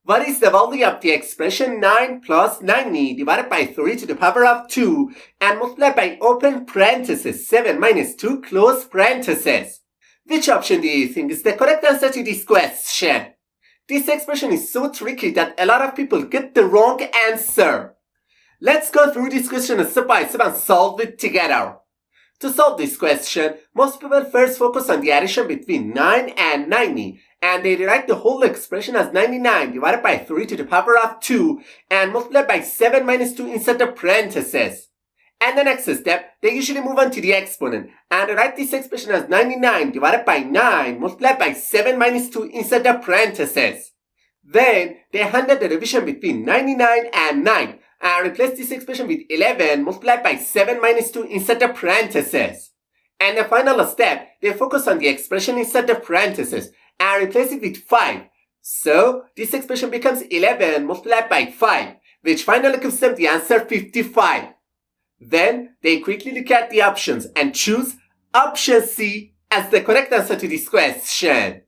What is the value of the expression 9 plus 90 divided by 3 to the power of 2 and multiplied by open parenthesis 7 minus 2 close parenthesis? Which option do you think is the correct answer to this question? This expression is so tricky that a lot of people get the wrong answer. Let's go through this question step by step and solve it together. To solve this question, most people first focus on the addition between 9 and 90, and they rewrite the whole expression as 99 divided by 3 to the power of 2 and multiplied by 7 minus 2 inside the parentheses. And the next step, they usually move on to the exponent and write this expression as 99 divided by 9 multiplied by 7 minus 2 inside the parentheses. Then, they handle the division between 99 and 9 and replace this expression with 11 multiplied by 7 minus 2 inside the parentheses. And the final step, they focus on the expression inside the parentheses and replace it with 5. So, this expression becomes 11 multiplied by 5, which finally gives them the answer 55. Then, they quickly look at the options and choose option C as the correct answer to this question.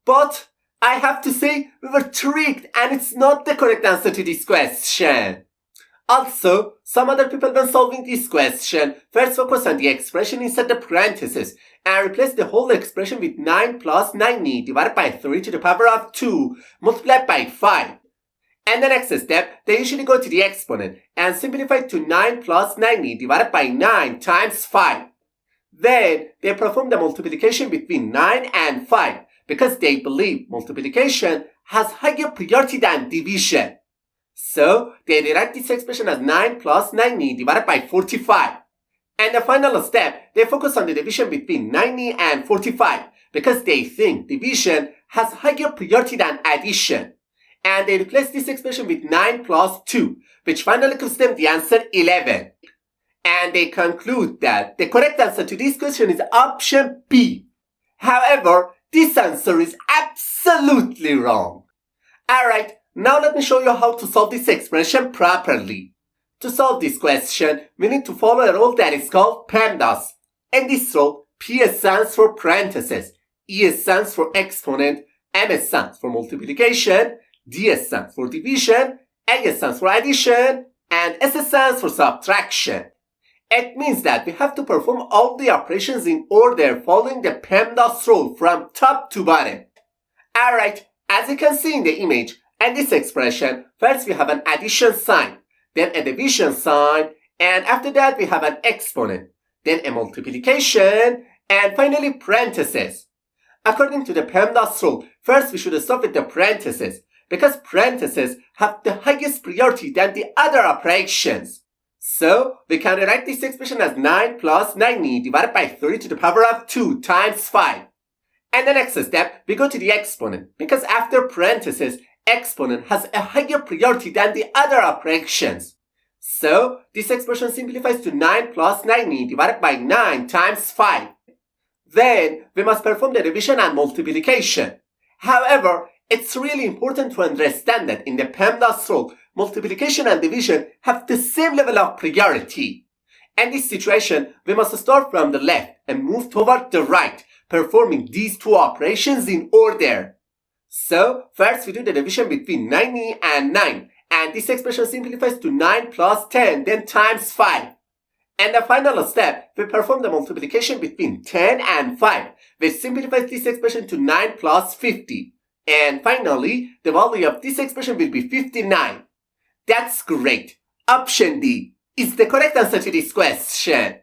But, I have to say, we were tricked and it's not the correct answer to this question. Also, some other people when solving this question first focus on the expression inside the parentheses and replace the whole expression with 9 plus 90 divided by 3 to the power of 2 multiplied by 5. And the next step, they usually go to the exponent and simplify to 9 plus 90 divided by 9 times 5. Then, they perform the multiplication between 9 and 5 because they believe multiplication has higher priority than division. So, they rewrite this expression as 9 plus 90 divided by 45. And the final step, they focus on the division between 90 and 45 because they think division has higher priority than addition. And they replace this expression with 9 plus 2, which finally gives them the answer 11. And they conclude that the correct answer to this question is option B. However, this answer is absolutely wrong. Alright, now let me show you how to solve this expression properly. To solve this question, we need to follow a rule that is called PEMDAS. In this rule, P stands for parentheses, E stands for exponent, M stands for multiplication, D stands for division, A stands for addition, and S stands for subtraction. It means that we have to perform all the operations in order following the PEMDAS rule from top to bottom. Alright, as you can see in the image, in this expression, first we have an addition sign, then a division sign, and after that we have an exponent, then a multiplication, and finally parentheses. According to the PEMDAS rule, first we should start with the parentheses, because parentheses have the highest priority than the other operations. So, we can rewrite this expression as 9 plus 90 divided by 3 to the power of 2 times 5. And the next step, we go to the exponent, because after parentheses, exponent has a higher priority than the other operations. So, this expression simplifies to 9 plus 90 divided by 9 times 5. Then, we must perform the division and multiplication. However, it's really important to understand that in the PEMDAS rule, multiplication and division have the same level of priority. In this situation, we must start from the left and move toward the right, performing these two operations in order. So, first we do the division between 90 and 9, and this expression simplifies to 9 plus 10, then times 5. And the final step, we perform the multiplication between 10 and 5, which simplifies this expression to 9 plus 50. And finally, the value of this expression will be 59. That's great. Option D is the correct answer to this question.